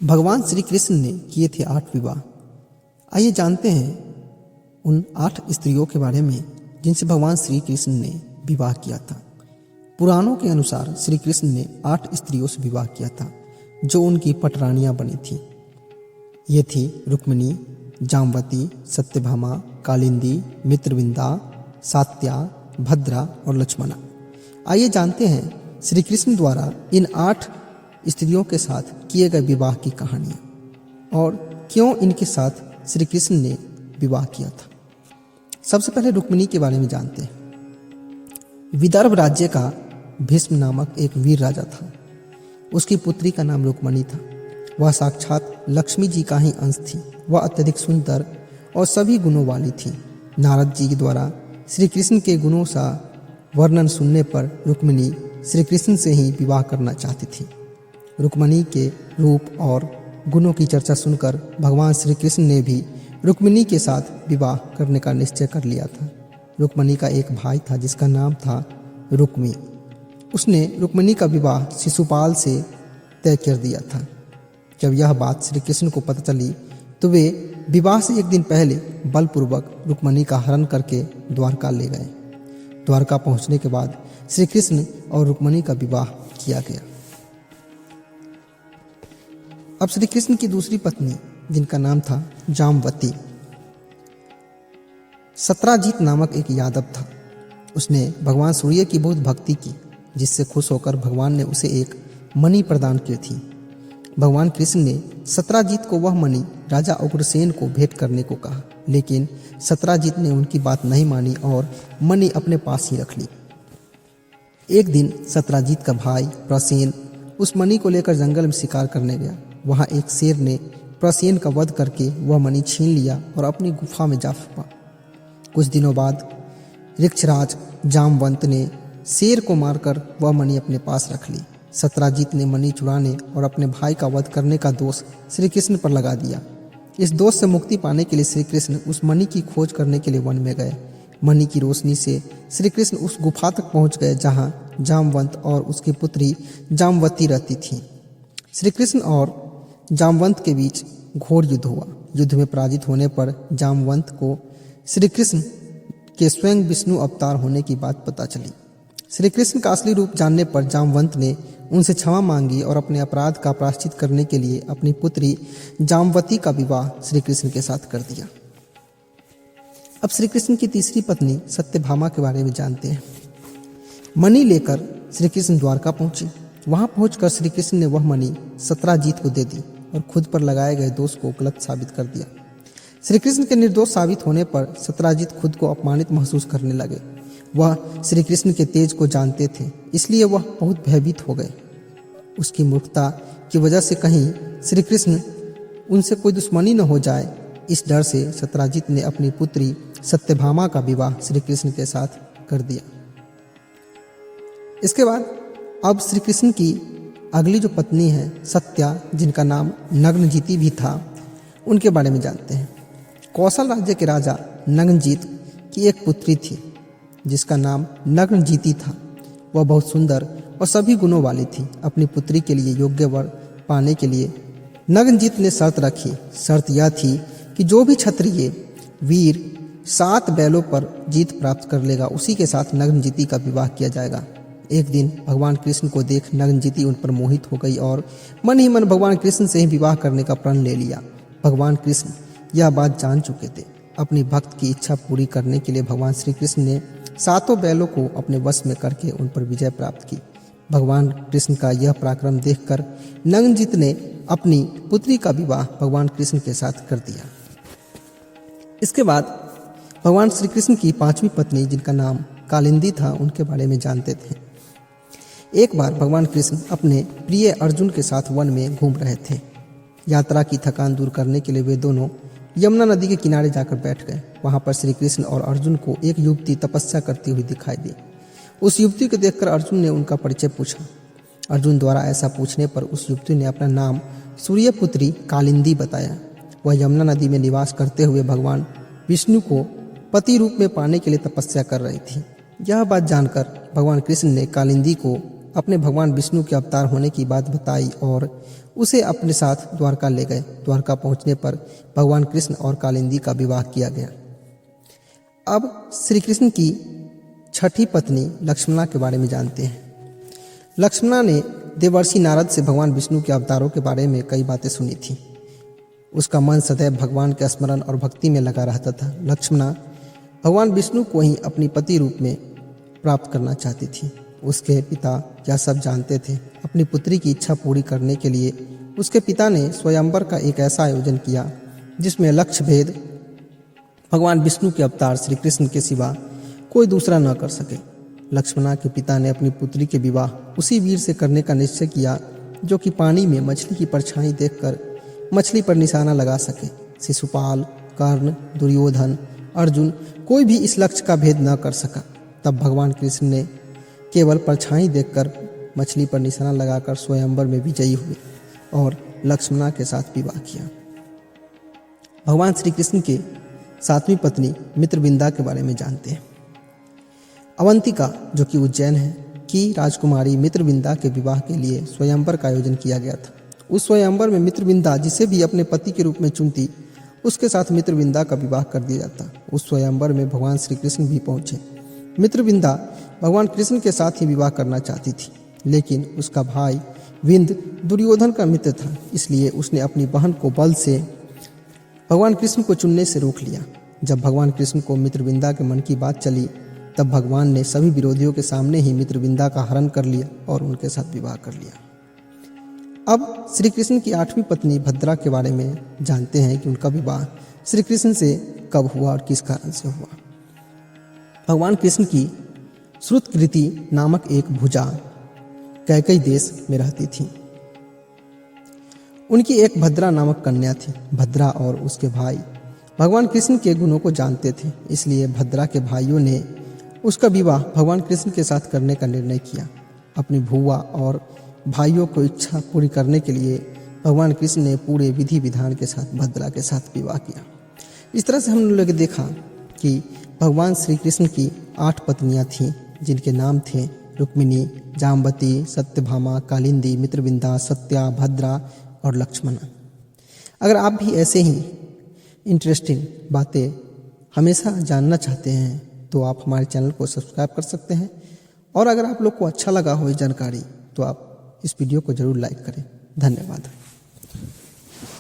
भगवान श्री कृष्ण ने किए थे 8 विवाह। आइए जानते हैं उन 8 स्त्रियों के बारे में जिनसे भगवान श्री कृष्ण ने विवाह किया था। पुराणों के अनुसार श्री कृष्ण ने 8 स्त्रियों से विवाह किया था जो उनकी पटरानियां बनी थीं। ये थी रुक्मिणी, जामवती, सत्यभामा, कालिंदी, मित्रविंदा, सात्या, भद्रा और लक्ष्मणा। आइए जानते हैं श्री कृष्ण द्वारा इन 8 स्त्रियों के साथ किए गए विवाह की कहानियाँ और क्यों इनके साथ श्री कृष्ण ने विवाह किया था। सबसे पहले रुक्मिणी के बारे में जानते हैं। विदर्भ राज्य का भीष्म नामक एक वीर राजा था। उसकी पुत्री का नाम रुक्मिणी था। वह साक्षात लक्ष्मी जी का ही अंश थी। वह अत्यधिक सुंदर और सभी गुणों वाली थी। नारद जी के द्वारा श्री कृष्ण के गुणों का वर्णन सुनने पर रुक्मिणी श्री कृष्ण से ही विवाह करना चाहती थी। रुक्मिणी के रूप और गुणों की चर्चा सुनकर भगवान श्री कृष्ण ने भी रुक्मिणी के साथ विवाह करने का निश्चय कर लिया था। रुक्मिणी का एक भाई था जिसका नाम था रुक्मी। उसने रुक्मिणी का विवाह शिशुपाल से तय कर दिया था। जब यह बात श्री कृष्ण को पता चली तो वे विवाह से एक दिन पहले बलपूर्वक रुक्मिणी का हरण करके द्वारका ले गए। द्वारका पहुंचने के बाद श्री कृष्ण और रुक्मिणी का विवाह किया गया। अब श्री कृष्ण की दूसरी पत्नी जिनका नाम था जामवती, सत्राजीत नामक एक यादव था। उसने भगवान सूर्य की बहुत भक्ति की, जिससे खुश होकर भगवान ने उसे एक मणि प्रदान की थी। भगवान कृष्ण ने सत्राजीत को वह मणि राजा उग्रसेन को भेंट करने को कहा, लेकिन सत्राजीत ने उनकी बात नहीं मानी और मणि अपने पास ही रख ली। एक दिन सत्राजीत का भाई प्रसेन उस मणि को लेकर जंगल में शिकार करने गया। वहां एक शेर ने प्रसेन का वध करके वह मणि छीन लिया और अपनी गुफा में जा छुपा। कुछ दिनों बाद ऋक्षराज जामवंत ने शेर को मारकर वह मणि अपने पास रख ली। सत्राजीत ने मणि चुराने और अपने भाई का वध करने का दोष श्री कृष्ण पर लगा दिया। इस दोष से मुक्ति पाने के लिए श्री कृष्ण उस मणि की खोज करने के लिए वन में गए। मणि की रोशनी से श्री कृष्ण उस गुफा तक पहुंच गए जहां जामवंत और उसकी पुत्री जामवती रहती थी। श्री कृष्ण और जामवंत के बीच घोर युद्ध हुआ। युद्ध में पराजित होने पर जामवंत को श्री कृष्ण के स्वयं विष्णु अवतार होने की बात पता चली। श्री कृष्ण का असली रूप जानने पर जामवंत ने उनसे क्षमा मांगी और अपने अपराध का प्रायश्चित करने के लिए अपनी पुत्री जामवती का विवाह श्री कृष्ण के साथ कर दिया। अब श्री कृष्ण की तीसरी पत्नी सत्यभामा के बारे में जानते हैं। मणि लेकर श्री कृष्ण द्वारका पहुंचे। वहां पहुंचकर श्री कृष्ण ने वह मणि सत्राजीत को दे दी और खुद पर लगाए गए दोष को गलत साबित कर दिया। श्री कृष्ण के निर्दोष साबित होने पर सत्राजीत खुद को अपमानित महसूस करने लगे। वह श्री कृष्ण के तेज को जानते थे, इसलिए वह बहुत भयभीत हो गए। उसकी मूर्खता की वजह से कहीं श्री कृष्ण उनसे कोई दुश्मनी न हो जाए, इस डर से सत्राजीत ने अपनी पुत्री सत्यभामा का विवाह श्री कृष्ण के साथ कर दिया। इसके बाद अब श्री कृष्ण की अगली जो पत्नी है सत्या, जिनका नाम नग्नजीती भी था, उनके बारे में जानते हैं। कौशल राज्य के राजा नग्नजीत की एक पुत्री थी जिसका नाम नग्नजीती था। वह बहुत सुंदर और सभी गुणों वाली थी। अपनी पुत्री के लिए योग्य वर पाने के लिए नग्नजीत ने शर्त रखी। शर्त यह थी कि जो भी क्षत्रिय वीर 7 बैलों पर जीत प्राप्त कर लेगा उसी के साथ नग्नजीती का विवाह किया जाएगा। एक दिन भगवान कृष्ण को देख नग्नजीती उन पर मोहित हो गई और मन ही मन भगवान कृष्ण से ही विवाह करने का प्रण ले लिया। भगवान कृष्ण यह बात जान चुके थे। अपनी भक्त की इच्छा पूरी करने के लिए भगवान श्री कृष्ण ने 7 बैलों को अपने वश में करके उन पर विजय प्राप्त की। भगवान कृष्ण का यह पराक्रम देखकर नग्नजीत ने अपनी पुत्री का विवाह भगवान कृष्ण के साथ कर दिया। इसके बाद भगवान श्री कृष्ण की 5वीं पत्नी जिनका नाम कालिंदी था, उनके बारे में जानते थे। एक बार भगवान कृष्ण अपने प्रिय अर्जुन के साथ वन में घूम रहे थे। यात्रा की थकान दूर करने के लिए वे दोनों यमुना नदी के किनारे जाकर बैठ गए। वहां पर श्री कृष्ण और अर्जुन को एक युवती तपस्या करती हुई दिखाई दी। उस युवती को देखकर अर्जुन ने उनका परिचय पूछा। अर्जुन द्वारा ऐसा पूछने पर उस युवती ने अपना नाम सूर्यपुत्री कालिंदी बताया। वह यमुना नदी में निवास करते हुए भगवान विष्णु को पति रूप में पाने के लिए तपस्या कर रही थी। यह बात जानकर भगवान कृष्ण ने कालिंदी को अपने भगवान विष्णु के अवतार होने की बात बताई और उसे अपने साथ द्वारका ले गए। द्वारका पहुंचने पर भगवान कृष्ण और कालिंदी का विवाह किया गया। अब श्री कृष्ण की छठी पत्नी लक्ष्मणा के बारे में जानते हैं। लक्ष्मणा ने देवर्षि नारद से भगवान विष्णु के अवतारों के बारे में कई बातें सुनी थी। उसका मन सदैव भगवान के स्मरण और भक्ति में लगा रहता था। लक्ष्मणा भगवान विष्णु को ही अपनी पति रूप में प्राप्त करना चाहती थी। उसके पिता यह सब जानते थे। अपनी पुत्री की इच्छा पूरी करने के लिए उसके पिता ने स्वयंवर का एक ऐसा आयोजन किया जिसमें लक्ष्य भेद भगवान विष्णु के अवतार श्री कृष्ण के सिवा कोई दूसरा न कर सके। लक्ष्मणा के पिता ने अपनी पुत्री के विवाह उसी वीर से करने का निश्चय किया जो कि पानी में मछली की परछाई देखकर मछली पर निशाना लगा सके। शिशुपाल, कर्ण, दुर्योधन, अर्जुन कोई भी इस लक्ष्य का भेद न कर सका। तब भगवान कृष्ण ने केवल परछाई देखकर मछली पर निशाना लगाकर स्वयंवर में विजयी हुए और लक्ष्मणा के साथ विवाह किया। भगवान श्री कृष्ण के सातवीं पत्नी मित्रविंदा के बारे में जानते हैं। अवंतिका जो कि उज्जैन है की राजकुमारी मित्रविंदा के विवाह के लिए स्वयंवर का आयोजन किया गया था। उस स्वयंवर में मित्रविंदा जिसे भी अपने पति के रूप में चुनती उसके साथ मित्रविंदा का विवाह कर दिया जाता। उस स्वयंवर में भगवान श्री कृष्ण भी पहुंचे। मित्रविंदा भगवान कृष्ण के साथ ही विवाह करना चाहती थी, लेकिन उसका भाई विंद दुर्योधन का मित्र था, इसलिए उसने अपनी बहन को बल से भगवान कृष्ण को चुनने से रोक लिया। जब भगवान कृष्ण को मित्रविंदा के मन की बात चली तब भगवान ने सभी विरोधियों के सामने ही मित्रविंदा का हरण कर लिया और उनके साथ विवाह कर लिया। अब श्री कृष्ण की आठवीं पत्नी भद्रा के बारे में जानते हैं कि उनका विवाह श्री कृष्ण से कब हुआ और किस कारण से हुआ। भगवान कृष्ण की श्रुतकृति नामक एक भुजा कैकई देश में रहती थी। उनकी एक भद्रा नामक कन्या थी। भद्रा और उसके भाई भगवान कृष्ण के गुणों को जानते थे, इसलिए भद्रा के भाइयों ने उसका विवाह भगवान कृष्ण के साथ करने का निर्णय किया। अपनी भुआ और भाइयों को इच्छा पूरी करने के लिए भगवान कृष्ण ने पूरे विधि विधान के साथ भद्रा के साथ विवाह किया। इस तरह से हम लोगों ने देखा कि भगवान श्री कृष्ण की 8 पत्नियां थीं, जिनके नाम थे रुक्मिणी, जाम्बती, सत्यभामा, कालिंदी, मित्रविंदा, सत्या, भद्रा और लक्ष्मणा। अगर आप भी ऐसे ही इंटरेस्टिंग बातें हमेशा जानना चाहते हैं तो आप हमारे चैनल को सब्सक्राइब कर सकते हैं, और अगर आप लोग को अच्छा लगा हो ये जानकारी तो आप इस वीडियो को ज़रूर लाइक करें। धन्यवाद।